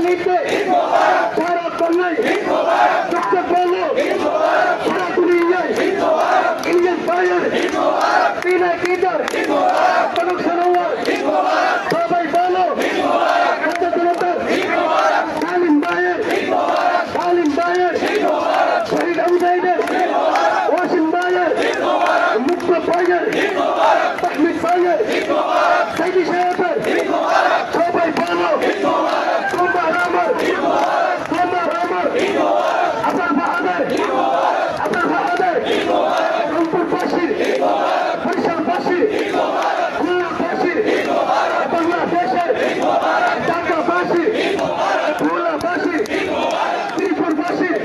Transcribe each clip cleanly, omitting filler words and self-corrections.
শহীদকে সারা বাংলায় সবচেয়ে বলো সারা দুনিয়ায় ইন্ডিয়ান ফায়ার পিনা কিদার কনক সনোয়ার সবাই বলো সালিম ভাইয়ের শহীদ আবু সাইদের ওয়াসিম ভাইয়ের মুক্ত ভাইয়ের তাহমিদ ভাইয়ের সাইদি সাহেবের সবাই বলো তোমার আমার আপনার বাহাদের রংপুরবাসীর বরিশালবাসীর খুলনাবাসীর বাংলাদেশের ঢাকাবাসীর খুলনাবাসীর ত্রিপুরবাসীর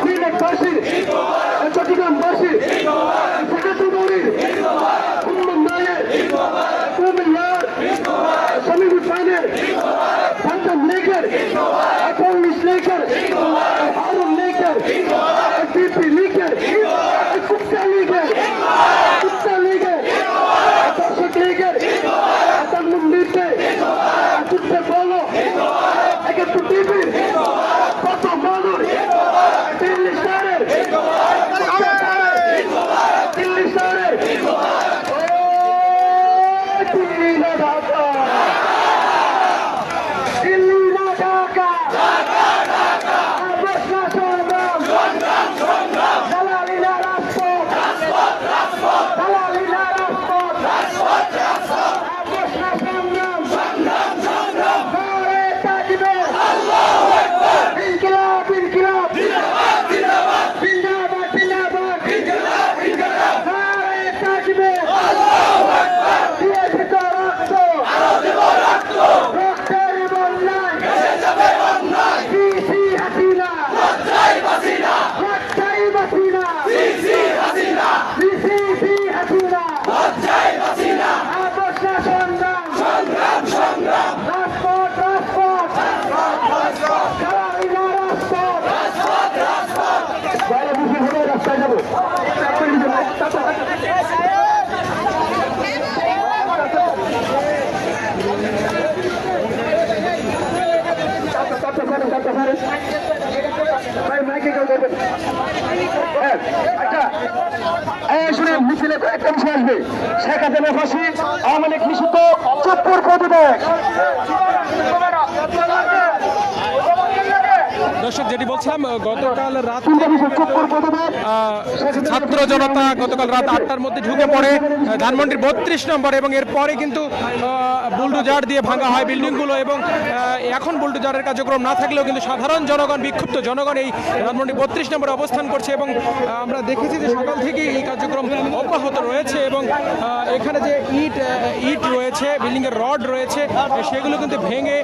সিলেটবাসীর চট্টগ্রামবাসীর সেক্রেটারির কুম্বন্দায়ের কুমিল্লার সমীর খানের পঞ্চম লেকের কংগ্রেস লেকের হারুন লেকের পিপি লেকের কুপ্তা লেকের দর্শক লেকের মন্দিরকে কুপ্তা বলো একাত্তর টিভির কত মানুষ দিল্লি শহরের মিছিলে একটা বিষয় আসবে শেখ হাসিনা ফাঁসি আওয়ামী লীগ নিষিদ্ধ চুপ্পুর পদত্যাগ। দর্শক যেটি বলছিলাম গতকাল রাত ছাত্র জনতা গতকাল রাত 8টার মধ্যে ঢুকে পড়ে ধানমন্ডির 32 নম্বর এবং এরপরে কিন্তু বুলডোজার দিয়ে ভাঙা হয় বিল্ডিংগুলো এবং এখন বুলডোজারের কার্যক্রম না থাকলেও কিন্তু সাধারণ জনগণ বিক্ষুব্ধ জনগণ এই ধানমন্ডি 32 নম্বরে অবস্থান করছে এবং আমরা দেখেছি যে সকাল থেকেই এই কার্যক্রম অব্যাহত রয়েছে এবং এখানে যে ইট রয়েছে বিল্ডিংয়ের রড রয়েছে সেগুলো কিন্তু ভেঙে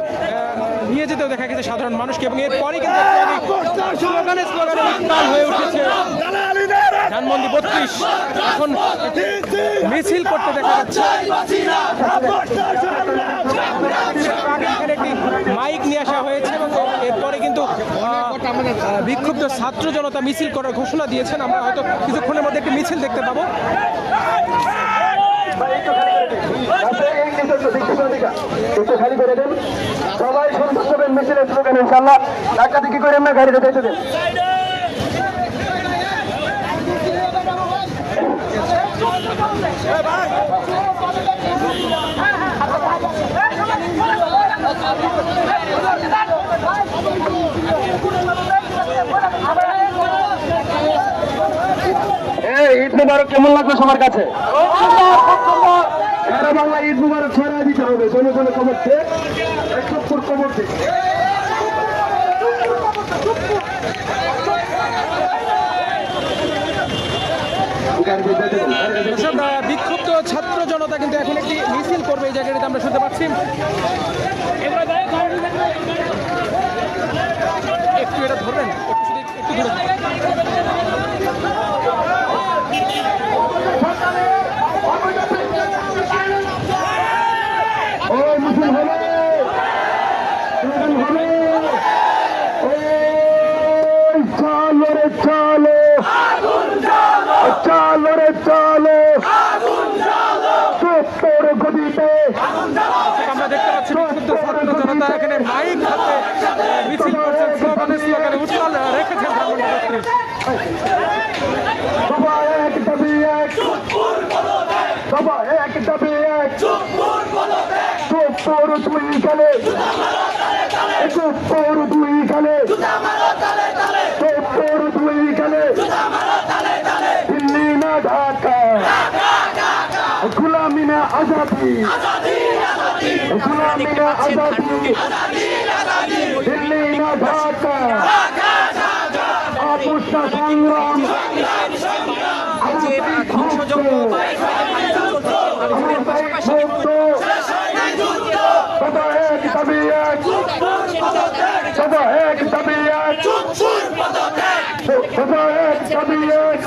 নিয়ে যেতেও দেখা গেছে সাধারণ মানুষকে এবং এরপরে কিন্তু স্লোগানে উত্তাল হয়ে উঠেছে ধানমন্ডি 32 এখন মিছিল করতে দেখা যাচ্ছে। একটি মাইক নিয়ে আসা হয়েছে এবং এরপরে কিন্তু বিক্ষুব্ধ ছাত্র জনতা মিছিল করার ঘোষণা দিয়েছেন। আমরা হয়তো কিছুক্ষণের মধ্যে একটি মিছিল দেখতে পাবো। খালি করে দেন সবাই সন্তুষ্ট হবেন মিছিলের স্লোগান ইনশাআল্লাহ ডাকাতি করে না গাড়িতে যেতে দেন। ঈদ মুবারক কেমন লাগবে সবার কাছে? সারা বাংলা ঈদ মুবারক ছড়াই দিতে হবে। জনে জনে খবর থেকে 100 খবর থেকে বিক্ষুব্ধ ছাত্র জনতা কিন্তু এখন একটি মিছিল করবে এই জায়গাটিতে আমরা শুনতে পাচ্ছি। একটু এটা ধরবেন একটু ধরে আমরা দেখতে পাচ্ছি বিক্ষুব্ধ ছাত্র জনতা এখানে মাইক হাতে দাবি এক চুপ্পুর দুই গালে চুপ্পুর দুই গালে চুপ্পুর দুই গালে দিল্লি না ঢাকা গুলামি না আজাদি গুলামি না আজাদি দিল্লি না ঢাকা আপোষ না সংগ্রাম সদা এক দাবি এক সদা এক দাবি এক সদা এক দাবি এক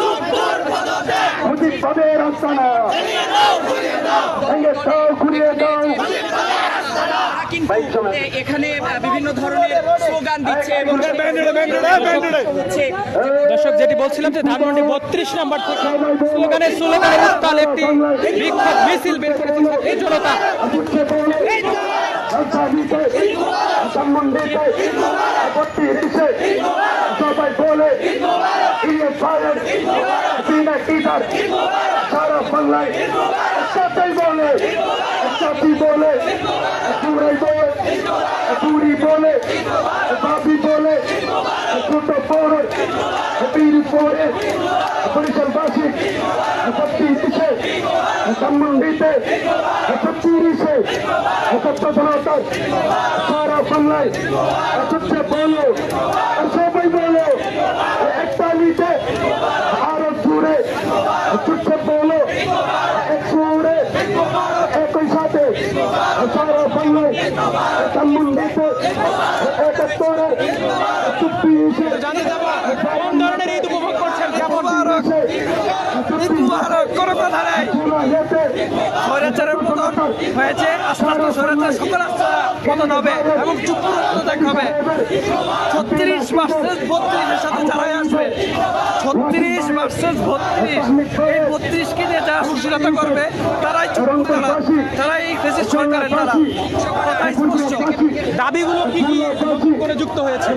মুজিব পদের আস্তানা ভেঙে দাও ঘুরিয়ে দাও এখানে বিভিন্ন ধরনের স্লোগান দিচ্ছে এবং দর্শক যেটি বলছিলাম যে ধানমন্ডি 32 নম্বর থেকে স্লোগানে উত্তাল একটি বিক্ষোভ মিছিল বের করেছে এই জনতা। সবাই বলে সারা বাংলায় সাথেই বলে সাথী বলে পুরাই বলে পুরি বলে বাবি বলে ছোট পড়ে বীর পড়ে পরিসরবাসী 32-এ ধানমন্ডিতে 36-এ জনতার সারা বাংলায় সবচেয়ে বলো সবাই বলো একটা নিতে আরো জুড়ে সবচেয়ে বলো একসুরে একই সাথে সারা বাংলায় ধানমন্ডিতে 71-এ 24-এ জানতে চাবো কোন ধরনের ঈদ উপভোগ করছেন, কেমন কোনো কথা নাই। স্বৈরাচারের পতন হয়েছে, আস্তে আস্তে স্বৈরাচার সকল পতন হবে এবং চুপ হবে। 36 ভার্সেস 32-এর সাথে যারাই আসবে 36 ভার্সেস 32, এই 32কে নিয়ে যারা সুশীলতা করবে তারাই তারাই এই ফেসিস্ট সরকারের তারা কথাই স্পষ্ট। দাবিগুলো কি কি নতুন করে যুক্ত হয়েছে?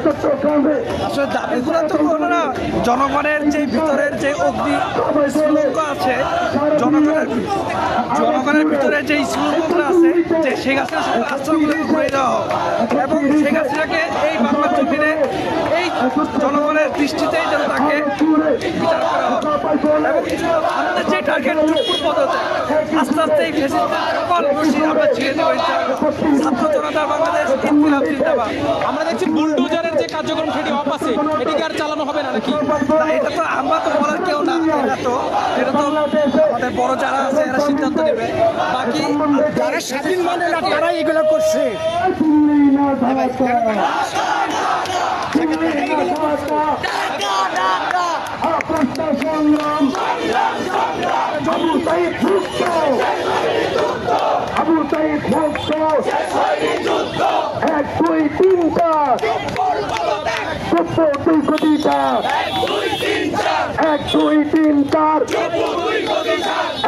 আসলে দাবিগুলো তো কোনো না, জনগণের যে ভিতরের যে অগ্নি স্ফুলিঙ্গ আছে, জনগণের ভিতরে যে স্ফুলিঙ্গগুলো আছে, যে শেখ হাসিনা সকল আশ্রমগুলো ঘুরে দেওয়া হোক এবং শেখ হাসিনাকে এই বাংলার জমিনে এই জনগণের দৃষ্টিতেই যেন তাকে বিচার করা হোক এবং আমাদের যে টার্গেট চুপুর পদতে আস্তে আস্তে এই ফেসিস্টের সকল রশি আমরা ছিঁড়ে দেবো। ছাত্র জনতা বাংলাদেশ ইনকিলাব জিন্দাবাদ। আমরা দেখছি বুলডোজারের যে কার্যক্রম সেটি অফ আছে, এটিকে আর চালানো হবে না নাকি? না, এটা তো আমরা তো বলার কেউ না, এটা তো আমাদের বড় যারা আছে এরা সিদ্ধান্ত নেবে। বাকি যারা স্বাধীন মানে না তারাই এগুলো করছে। সংগ্রাম আবু সাইদ মুক্ত আবু সাইদ মুক্ত 1 2 3 4 2 কোটি 1 2 3 4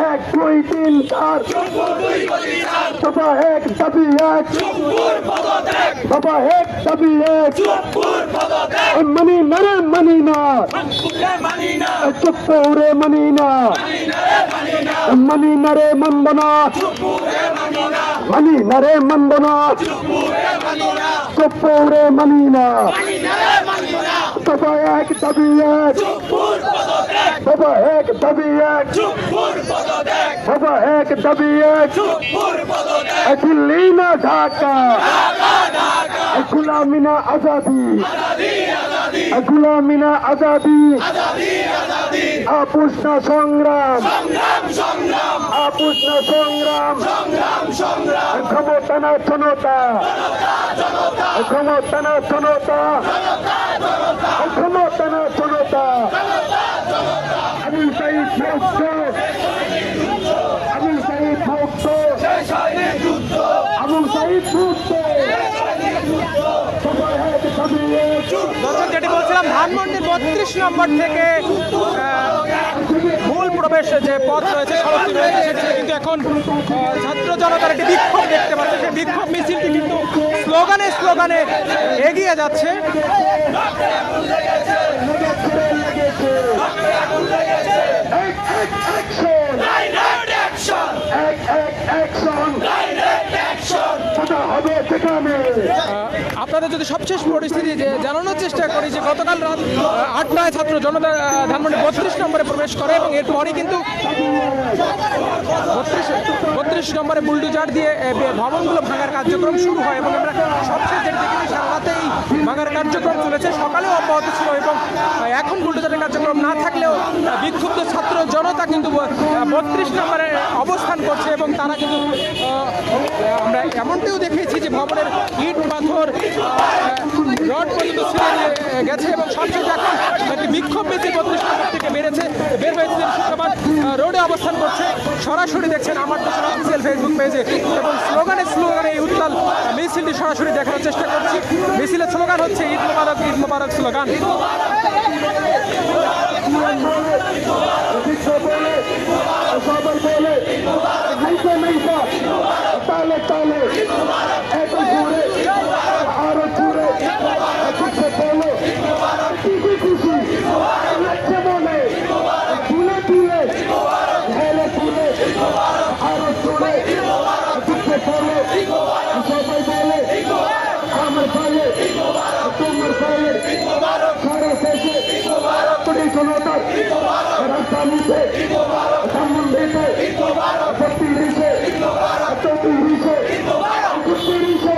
1 2 3 4 সভা এক দাবি এক সভা এক দাবি এক মানি না রে মানি না চুপ রে মানি না মানি না রে মন্দনা মানি না রে মন্দনা চুপ রে মানি না সভা এক দাবি এক সভা এক দাবি এক সভা এক দাবি এক দিল্লি না ঢাকা গুলামি না আজাদি গুলামি না আজাদি আপোষ না সংগ্রাম আপোষ না সংগ্রাম ক্ষমতা না জনতা ক্ষমতা না জনতা ক্ষমতা না জনতা আবু সাইদ মুক্ত আবু সাইদ মুক্ত আবু সাইদ মুক্ত দর্শক যেটি বলছিলাম ধানমন্ডির 32 নম্বর থেকে মূল প্রবেশে যে পথ রয়েছে, সড়কটি রয়েছে, সেটিতে কিন্তু এখন ছাত্র জনতার একটি বিক্ষোভ দেখতে পাচ্ছে। সেই বিক্ষোভ মিছিলটি কিন্তু স্লোগানে স্লোগানে এগিয়ে যাচ্ছে। Action! হবে সেখানে। আপনাদের যদি সবশেষ পরিস্থিতি যে জানানোর চেষ্টা করি যে গতকাল রাত 8টায় ছাত্র জনতা ধানমন্ডি 32 নম্বরে প্রবেশ করে এবং এরপরই কিন্তু 32 নম্বরে বুলডোজার দিয়ে ভবনগুলো ভাঙার কার্যক্রম শুরু হয় এবং আমরা সবশেষ যেটা দেখেছি সারা রাতে এই ভাঙার কার্যক্রম চলেছে, সকালেও অব্যাহত ছিল এবং এখন বুলডোজারের কার্যক্রম না থাকলেও বিক্ষুব্ধ ছাত্র জনতা কিন্তু 32 নম্বরে অবস্থান করছে এবং তারা কিন্তু আমরা এমনটিও দেখেছি যে ভবনের ইট পাথর রড পর্যন্ত ছিঁড়ে গেছে এবং সবশেষে এখন একটি বিক্ষোভ মিছিল 32 নম্বর থেকে বের হয়েছে শুক্রবার রোডে অবস্থান করছে। সরাসরি দেখছেন আমার দেশের অফিসিয়াল ফেসবুক পেজে এবং স্লোগানে এই উত্তাল মিছিলটি সরাসরি দেখানোর চেষ্টা করছি। মিছিলের স্লোগান হচ্ছে ঈদ মোবারক স্লোগান। সবাই বলে তালে তালে এত ঘুরে আরো ঘুরে বলো খুশি খুশি লাগছে মনে তুলে তুলে হেলে তুলে আরো ঘুরে বলো সবাই বলে আমার ফলে তোমার ফলে সারা দেশে জনতার রাজধানীতে ধানমন্ডিতে 32-এ 34-এ 31-এ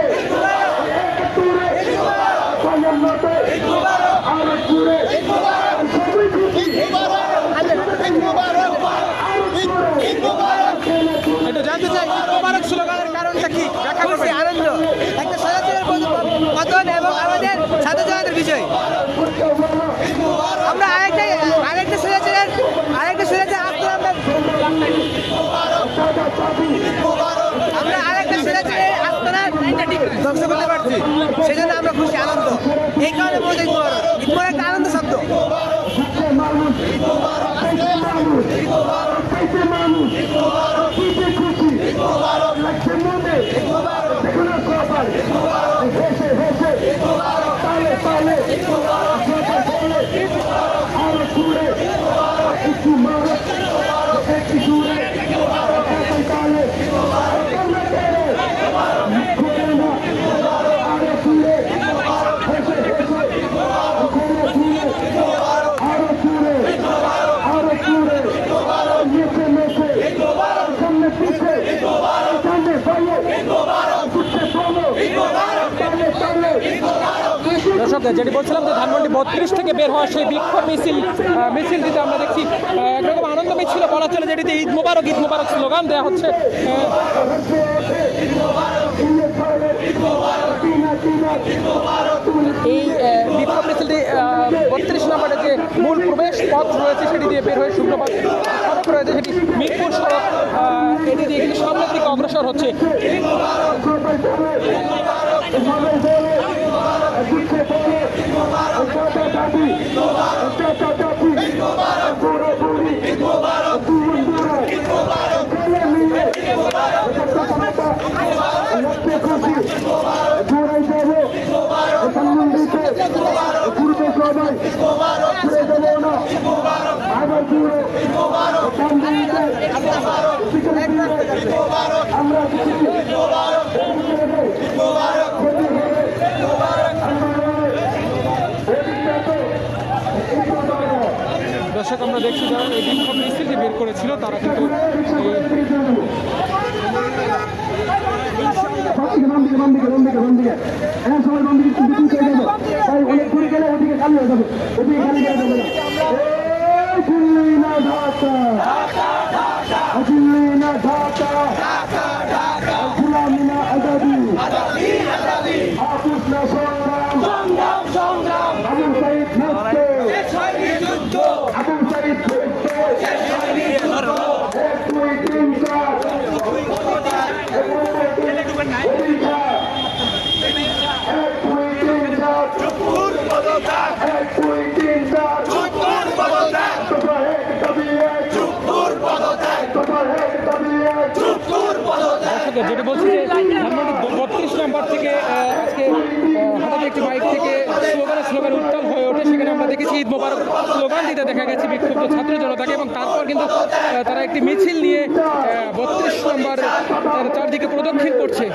71-এ 52-তে আরো ঘুরে সবাই খুশি একটু জানতে চাই ঈদ মোবারক স্লোগানের কারণটা কি ব্যাখ্যা করবেন? আনন্দ একটা সদাচারের পতন এবং আমাদের ছাত্র জনতার বিষয়। আমরা আরেকটা সদাচার আমরা আরেকটা সদাচারের আত্মনা ধ্বংস করতে পারছি, সেই জন্য আমরা খুশি আনন্দ। এই কারণে বলতে ঈদ মোবারক একটা আনন্দ শব্দ। দর্শক, যেটি বলছিলাম যে ধানমন্ডি 32 থেকে বের হওয়া সেই বিক্ষোভ মিছিলটিতে আমরা দেখছি একরকম আনন্দ মিছিল বলা চলে, যেটিতে ঈদ মোবারক স্লোগান দেওয়া হচ্ছে। এই বিক্ষোভ মিছিলটি 32 নম্বরে যে মূল প্রবেশ পথ রয়েছে সেটি দিয়ে বের হয়ে শুক্রবার সড়ক রয়েছে সেটি মিরপুর সড়ক, এটি দিয়ে কিন্তু সামনের দিকে অগ্রসর হচ্ছে। দর্শক, আমরা দেখছি যারা এই বিক্ষোভ মিছিলটি বের করেছিল তারা কিন্তু যেটা বলছি যে ধানমন্ডি 32 নম্বর থেকে আজকে হঠাৎ একটি বাইক থেকে স্লোগান উত্তাল হয়ে ওঠে। সেখানে আমরা দেখেছি ঈদ মোবারক স্লোগান দিতে দেখা গেছে বিক্ষুব্ধ ছাত্র জনতাকে, এবং তারপর কিন্তু তারা একটি মিছিল নিয়ে 32 নম্বর চারদিকে প্রদক্ষিণ করছে।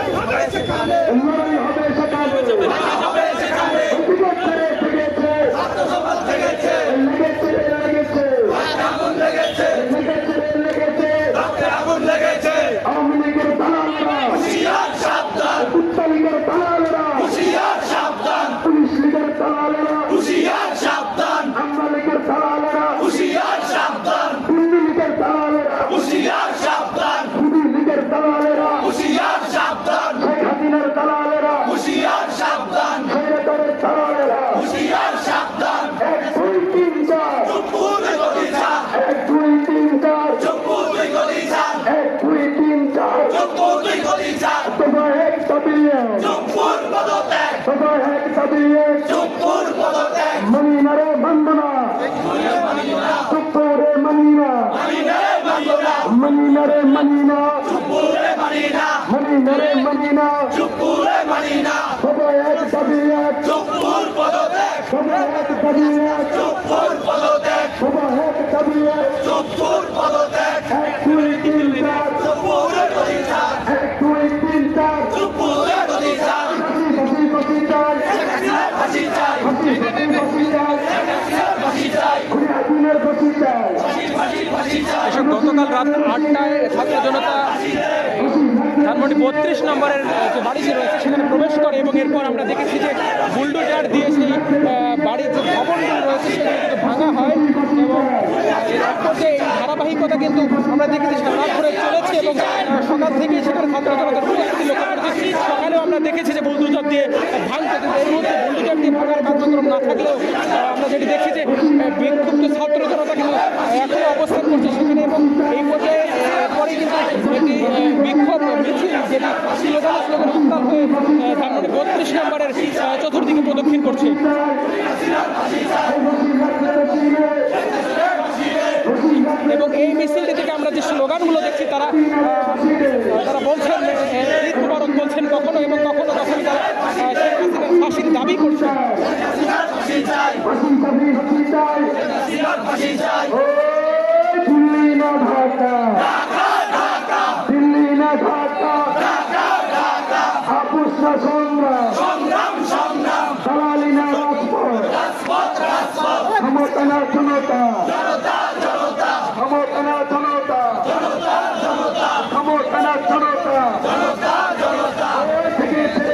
মনিনারে বন্দনা চুপুরে মনিনা মনিনারে মনিনা মনিনারে মনিনা চুপুরে মানিনা সবাই এক দাবি এক চুপুর পদত্যাগ সবাই এক দাবি এক চুপুর পদত্যাগ সবাই এক দাবি এক চুপুর পদত্যাগ 1 2 3 4 চুপুরে প্রতিষ্ঠান 1 2 3 4 চুপুরে প্রতিষ্ঠান ফাঁসি চাই ফাঁসি চাই ফাঁসি চাই ফাঁসি চাই খুনির ফাঁসি চাই ফাঁসি চাই এসব গতকাল রাত 8টায় ছাত্র জনতা ধানমন্ডি 32 নম্বরের যে বাড়িটি রয়েছে সেখানে প্রবেশ করে, এবং এরপর আমরা দেখেছি যে বুলডোজার দিয়ে সেই বাড়ির যে ভবনগুলো রয়েছে সেগুলো কিন্তু ভাঙা হয়, এবং এর পর্যায়ে এই ধারাবাহিকতা কিন্তু আমরা দেখেছি সারা রাত ধরে চলেছে, এবং সকাল থেকেই সেখানে ছাত্র জনতার উপস্থিতি লক্ষ্য করেছি। সকালেও আমরা দেখেছি যে বুলডোজার দিয়ে ভাঙতে, কিন্তু এই মুহূর্তে বুলডোজার দিয়ে ভাঙার কার্যক্রম না থাকলেও আমরা যেটি দেখছি যে বিক্ষুব্ধ ছাত্র জনতা কিন্তু এখনো অবস্থান করছে সেখানে, এবং এই পর্যায়ে পরে কিন্তু একটি বিক্ষোভ মিছিল যেটি স্লোগানে উত্তাল হয়ে ধানমন্ডি 32 নম্বরের চতুর্দিকে প্রদক্ষিণ করছে। এবং এই মিছিলটি থেকে আমরা যে স্লোগানগুলো দেখছি তারা বলছেন ঈদ মুবারক বলছেন কখনো, এবং কখনো কখনো তারা শেখ হাসিনার ফাঁসির দাবি করছেন। দিল্লি না ঢাকা দিল্লি না ঢাকা আপুস না সংগ্রাম দালালি না রাজপথ ক্ষমতা না জনতা ক্ষমতা না জনতা ক্ষমতা না জনতা লেগেছে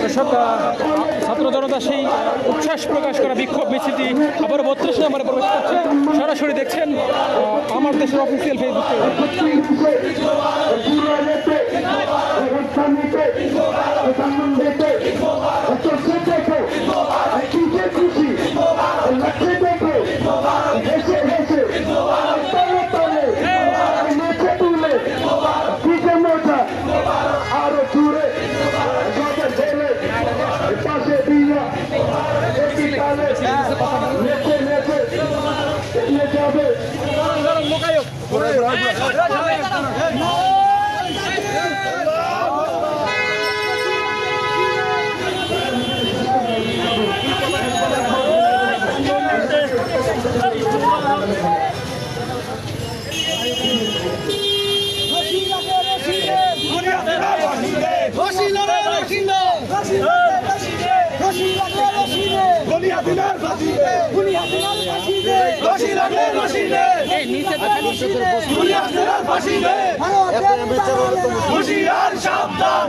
দর্শক, ছাত্র জনতা সেই উচ্ছ্বাস প্রকাশ করা বিক্ষোভ মিছিলটি আবার 32 নম্বরে প্রবেশ করছে। সরাসরি দেখছেন আমার দেশের অফিসিয়াল ফেসবুকে হাসিনার ফাঁসি দে খুনি হাসিনার ফাঁসি দে রশি লাগলে রশি দে খুনি হাসিনার ফাঁসি দে হুশিয়ার সাবধান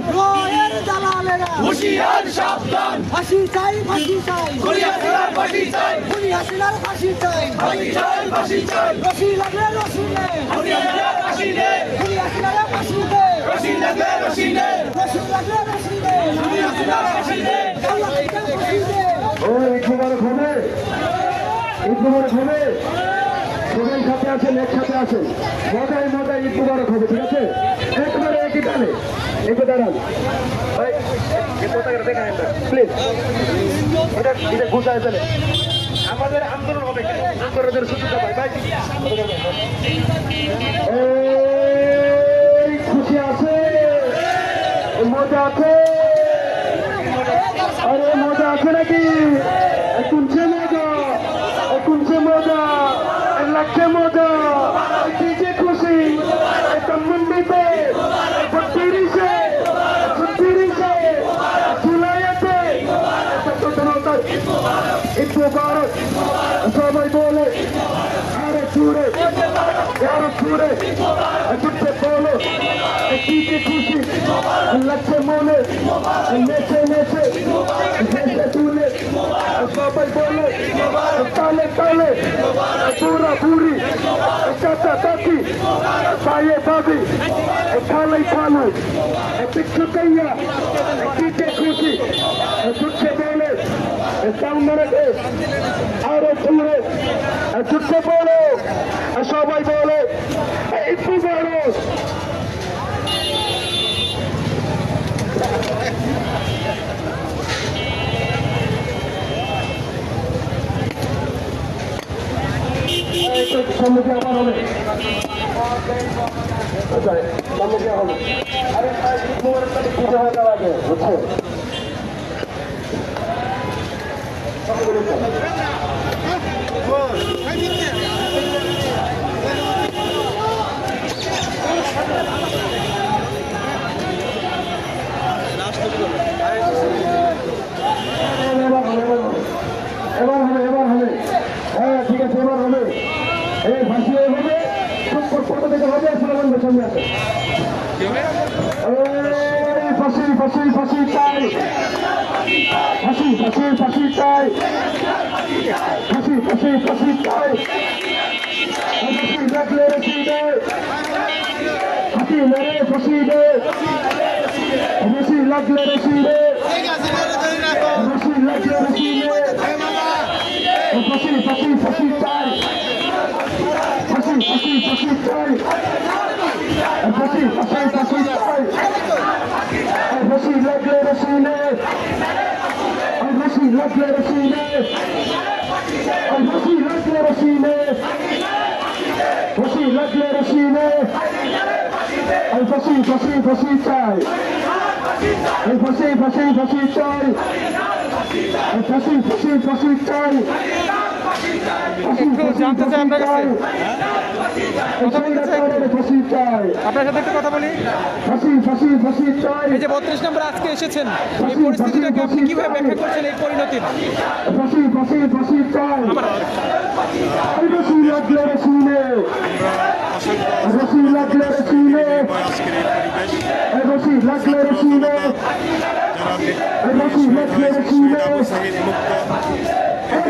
হুশিয়ার সাবধান ফাঁসি চাই ফাঁসি চাই খুনি হাসিনার ফাঁসি চাই খুনি হাসিনার ফাঁসি চাই ফাঁসি চাই ফাঁসি চাই রশি লাগলে রশি নে খুনি হাসিনার ফাঁসি দে খুনি হাসিনার ফাঁসি দে রশি লাগলে রশি দে রশি লাগলে রশি নে খুনি হাসিনার ফাঁসি দে আল্লাহ থেকে ফাঁসি দে ও ঈদ মুবারক হবে, ঈদ মুবারক হবে। সবাই সাথে আছেন, একসাথে আছেন, মজায় মজায় ঈদ মুবারক হবে, ঠিক আছে? একবারে একই টানে একটু দাঁড়ান ভাই, এই পতাকাটা দেখান প্লিজ। এটা ঘুষায় ফেলে, আমাদের আন্দোলন হবে, আন্দোলনের সুযোগ ভাই ভাই। এই খুশি আছে, মজা আছে, अरे मजा আছে নাকি? কোনছে মজা, কোনছে মজা, লাগছে মজা, কি যে খুশি তমন্দিতে 32-এ জুলাইতে ঈদ মুবারক সবাই বলে আরে জুড়ে জুড়ে বলো কি যে খুশি লাগছে মনে নেচে নেচে নেচে তুলে সবাই বলে তালে তালে পুরা পুরি চাচা চাচি পায়ে পাবি খালাই খালো পিছু কাইয়া কি যে খুশি জুটছে বলে সামনে আরো জুড়ে জুটছে বলো সবাই বলে একটু বলো সম্মুখে আবার হবে, সম্মুখে হবে। আরে পুজো হয়ে যাওয়া আগে বুঝছো? এবার হবে, হ্যাঁ ঠিক আছে, এবার হবে। এই ফাঁসি হবে, কত থেকে হবে স্লোগান সামনে আছে। ফাঁসি ফাঁসি ফাঁসি চাই, ফাঁসি ফাঁসি ফাঁসি চাই, ফাঁসি ফাঁসি ফাঁসি চাই, ফাঁসি লাগলে রশি দে, ফাঁসি মেরে ফাঁসি দে, রশি লাগলে রশি দে, রশি লাগলে রশি দে, ফাঁসি ফাঁসি ফাঁসি চাই, ফাঁসি ফাঁসি ফাঁসি চাই, ফাঁসি ফাঁসি ফাঁসি চাই, রশি লাগলে রশি নে, রশি লাগলে রশি নে, রশি লাগলে রশি নে, রশি লাগলে রশি নে, ফাঁসি ফাঁসি ফাঁসি চাই, ফাঁসি ফাঁসি ফাঁসি চাই, ফাঁসি ফাঁসি ফাঁসি চাই, একটু জানতে চাই আপনার কাছে, কথা বলতে চাই, ফাঁসি চাই, আপনার সাথে একটু কথা বলি। ফাঁসি ফাঁসি ফাঁসি চাই, এই যে 32 নম্বর আজকে এসেছেন, এই পরিস্থিতিটাকে আপনি কিভাবে ব্যাখ্যা করছেন, এই পরিণতির? ফাঁসি ফাঁসি ফাঁসি চাই, রশি লাগলে রশি নে, রশি লাগলে রশি নে, রশি লাগলে রশি নে, রশি লাগলে রশি নে,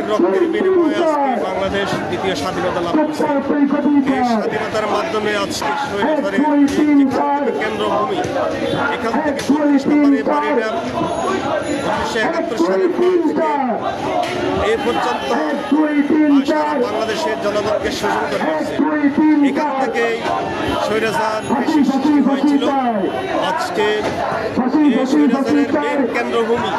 রক্তের বিনিময়ে আজকে বাংলাদেশ দ্বিতীয় স্বাধীনতা লাভ করছে। এই স্বাধীনতার মাধ্যমে আজকে স্বৈরাচারের কেন্দ্রভূমি, এখান থেকে 32 নম্বরের বাড়িটা 1971 সালের পর থেকে এই পর্যন্ত সারা বাংলাদেশের জনগণকে শোষণ করে আসছে। এখান থেকে স্বৈরাচার বেশি সৃষ্টি হয়েছিল। আজকে এই স্বৈরাচারের মেন কেন্দ্রভূমি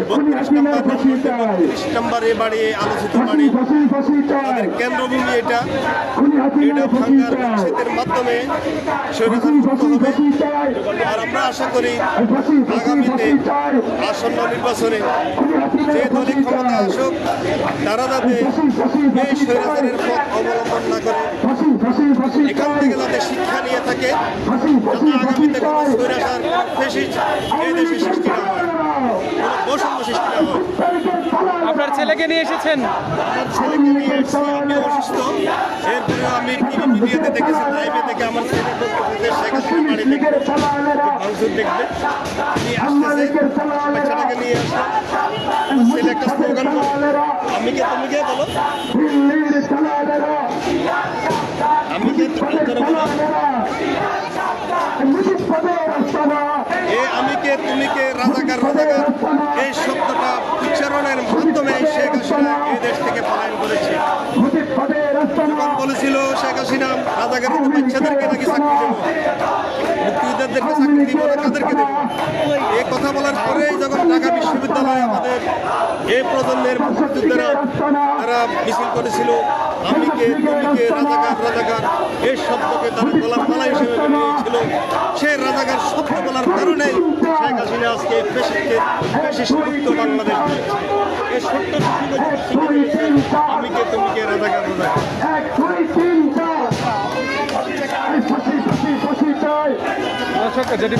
32 নম্বর 32 নম্বর এ বাড়ি, আলোচিত বাড়ি, তাদের কেন্দ্রভূমি এটা ভাঙ্গার বিচ্ছেদের মাধ্যমে স্বৈরাচার মুক্ত হবে। আর আমরা আশা করি আগামীতে আসন্ন নির্বাচনে যে দলই ক্ষমতা আসুক, তারা যাতে এই স্বৈরাচারের পথ অবলম্বন না করে এখান থেকে যাতে শিক্ষা নিয়ে থাকে, যাতে আগামীতে কোনো স্বৈরাচার ফ্যাসিস্ট এই দেশে সৃষ্টি না হয়, কোনো বৈষম্য সৃষ্টি না হয়। আপনার ছেলেকে নিয়ে এসেছেন। আমার ছেলেকে নিয়ে এসেছি, আমি অসুস্থ। এরপরে আমি টিভি মিডিয়াতে দেখেছি, লাইভে দেখে আমার ছেলে বলতেছে শেখ হাসিনার বাড়ি দেখবে, ভাঙচুর দেখবে, নিয়ে আসতেছে, বাচ্চাটাকে নিয়ে আসে। আমার ছেলে একটা স্লোগান বলে, আমি কে তুমি কে বলো, আমি কে তুমি কে বলো, আমি কে তুমি কে রাজাকার রাজাকার, এই শব্দটা উচ্চারণের মাধ্যমে শেখ হাসিনা এই দেশ থেকে পলায়ন করেছে। যখন বলেছিল শেখ হাসিনা রাজাকারের বাচ্চাদেরকে নাকি চাকরি দেবো, মুক্তিযোদ্ধাদেরকে চাকরি দিব না, কাদেরকে দেবো, এই কথা বলার পরেই যখন ঢাকা বিশ্ববিদ্যালয়ে আমাদের এই প্রজন্মের মুক্তিযোদ্ধারা তারা মিছিল করেছিল, আমি কে তুমি কে রাজাকার রাজাকার, এই শব্দকে তারা বলার মালা হিসেবে নিয়েছিল। সেই রাজাকার শব্দ বলার কারণেই শেখ হাসিনা আজকে ফ্যাসিস্ট মুক্ত বাংলাদেশ দিয়েছে। এই সত্য আমি কে তুমি কে রাজাকার রাজাকার। দর্শক যেটি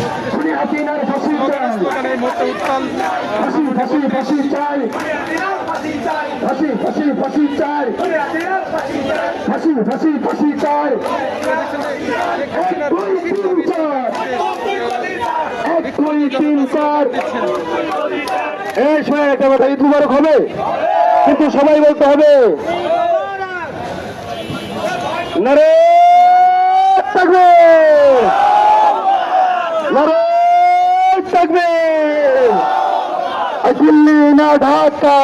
এই মুহূর্তে উত্তাল এই সময় একটা কথা, ঈদ মুবারক হবে, কিন্তু সবাই বলতে হবে নারে তাকবীর, নারে তাকবীর। দিল্লি না ঢাকা,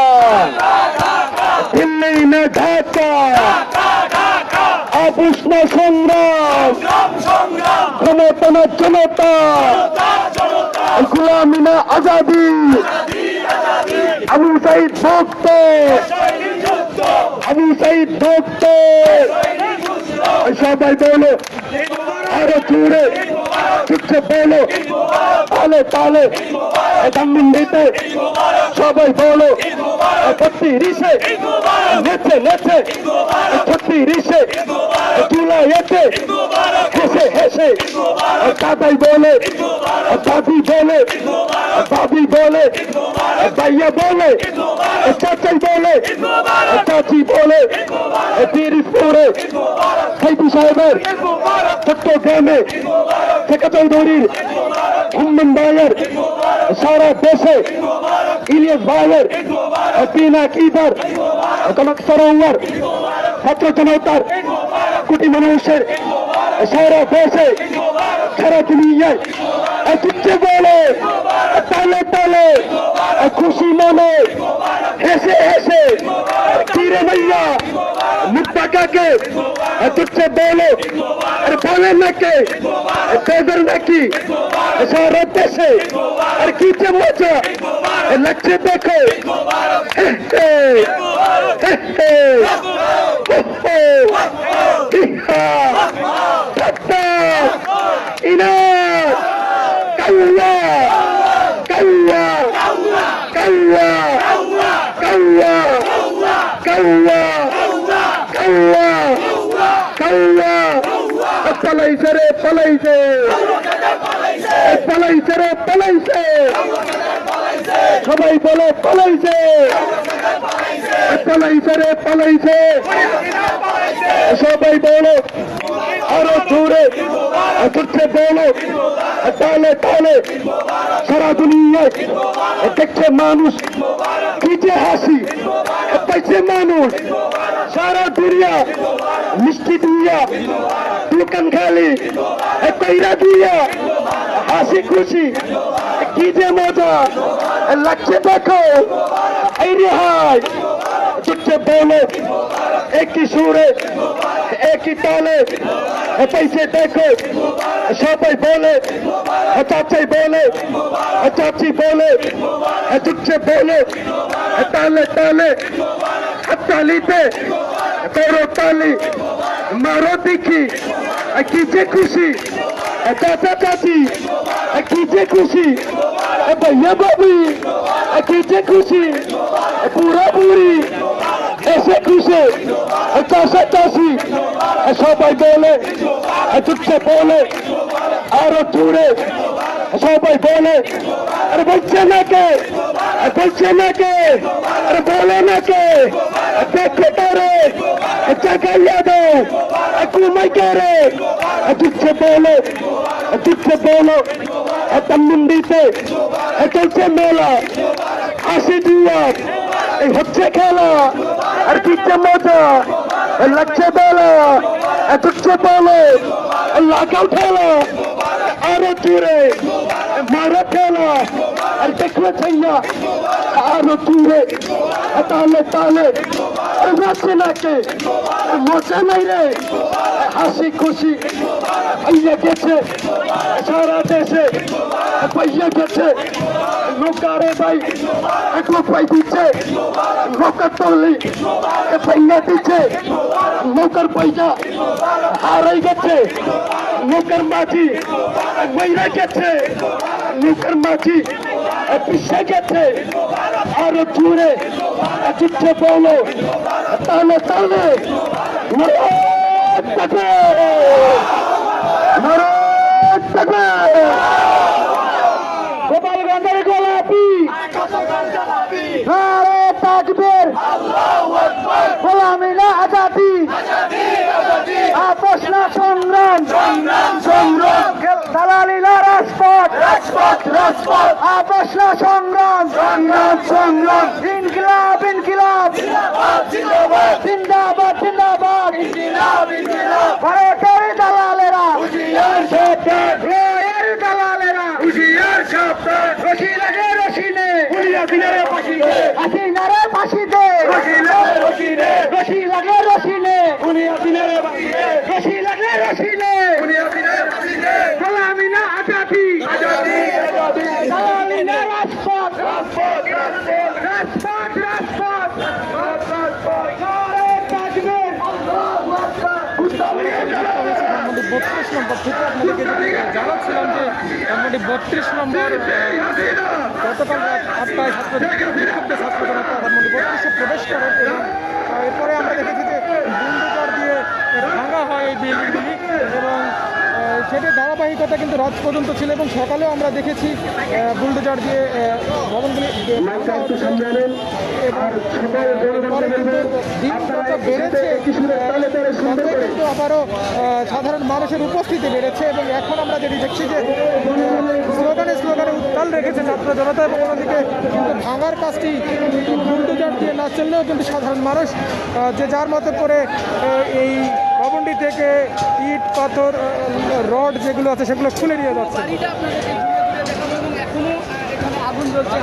দিল্লি না ঢাকা, আপোষ না সংগ্রাম, ক্ষমতা না জনতা, গোলামি না আজাদি, আবু সাইদ ভক্ত, আবু সাইদ ভক্ত। সবাই বলো আরো জুড়ে, চুপচে বলো, তালে তালে ধানমন্ডিতে সবাই বলো, 32-এ নেচে নেচে, 36-এ জুলাইতে হেসে হেসে, দাদাই বলে, দাদি বলে, দাদি বলে, ভাইয়া বলে, চাচাই বলে, চাচি বলে, পিরিজপুরে সাইদু সাহেবের চট্টগ্রামে শেখ চৌধুরীর হুম্মন ভাইয়ের, সারা দেশে ইলিয়াস ভাইয়ের, পিনাকিদার, কনক সরোয়ার, ছাত্র জনতার, কোটি মানুষের, সারা দেশে সারা দুনিয়ায় চুপচে বলে, তালে তালে খুশি মনে, হেসে হেসে, কিরে ভাইয়া মুক্তা কাকে চুপচে বলে, আর বলে নাকি বেদর নাকি সারা দেশে, আর কি যে মজা লাগছে দেখো। কাউয়া কাউয়া কাউয়া কাউয়া কাউয়া কাউয়া কাউয়া, পালাইছে রে পালাইছে, পালাইছে রে পালাইছে, সবাই বলে পালাইছে, পালাইছে রে পালাইছে, সবাই বলো আরো জোরে, চুপচে বলো, তালে তালে সারা দুনিয়ায় দেখছে মানুষ, কি যে হাসি পাইছে মানুষ, সারা দুনিয়া মিষ্টি দিয়া দোকান খালি কইরা দিয়া হাসি খুশি, কি যে মজা লাগছে দেখো। এই রেহাই চুপচে বলো, একই সুরে একই তালে পাইছে দেখো, সবাই বলে, চাচাই বলে, চাচি বলে, চুপচে বলে, তালে তালে তালিতে করো তালি, মারো দেখি, কি যে খুশি চাচা চাচি, কি যে খুশি ভাইয়া বাবি, কি যে খুশি বুড়া বুড়ি, এসে খুশি চাষা চাষি, সবাই বলে, চুপচে বলে, আরো জোরে সবাই বলে, আরে বলছে না কে, বলছে না কে, আরে বলে না কে, দেখে তারে জাগাইয়া দো, ঘুমাই করে দিচ্ছে বলো, দিচ্ছে বলো, ধানমন্ডিতে চলছে মেলা, আসি দুয়ার এই হচ্ছে খেলা, আর দিচ্ছে মজা, লাগছে বেলা, দিচ্ছে বলো, লাগাও ঠেলা, আরো জোরে মারা ঠেলা, আর দেখলে ছাইয়া আরো জোরে তালে তালে নাচে নাকে মজা নাই রে, হাসি খুশি পাইয়া গেছে সারা দেশে, পাইয়া গেছে নৌকারে ভাই এক পাই দিচ্ছে, নৌকা তলি পাইয়া দিচ্ছে, নৌকার পয়সা হারাই গেছে, নৌকার মাঝি মইরা গেছে, নৌকার মাঝি পিছিয়ে গেছে, আরো জোরে দিচ্ছে বলো তালে তালে গোপালগঞ্জের গোলাপি নারে তাকবীর, গোলামি না আজাদি, আপোষ না সংগ্রাম, দালালি না রাজপথ, আপোষ না সংগ্রাম, ইনকিলাব ইনকিলাব, জিন্দাবাদ জিন্দাবাদ, ভারতের দালালেরা, দালালেরা রশি লাগে রশি নে, হাসিনারে ফাঁসি দে, রশি লাগে রশি নে, রশি লাগে রশি নে, গোলামি না আজাদি, দালালি না রাজপথ, রাজপথ রাজপথ, নারে তাকবীর, আল্লাহু আকবার। 32 নম্বর থেকে আপনাদেরকে জানাচ্ছিলাম যে ধানমন্ডি 32 নম্বর গতকাল রাত 8টায় বিক্ষুব্ধ ছাত্র জনতা ধানমন্ডি 32-এ প্রবেশ করেন এবং এরপরে আমরা দেখেছি যে বুলডোজার দিয়ে ভাঙা হয় এই বিল্ডিংগুলি এবং সেটির ধারাবাহিকতা কিন্তু রাত পর্যন্ত ছিল এবং সকালেও আমরা দেখেছি বুলডোজার দিয়ে ভবনগুলি বেড়েছে, কিন্তু আবারও সাধারণ মানুষের উপস্থিতি বেড়েছে এবং এখন আমরা যেটি দেখছি যে স্লোগানে স্লোগানে উত্তাল রেখেছে ছাত্র জনতা এবং অন্যদিকে কিন্তু ভাঙার কাজটি বুলডোজার দিয়ে না চললেও কিন্তু সাধারণ মানুষ যে যার মতো করে এই ভবনটি থেকে ইট পাথর রড যেগুলো আছে সেগুলো খুলে নিয়ে যাচ্ছে। এখনো এখানে আগুন জ্বলছে।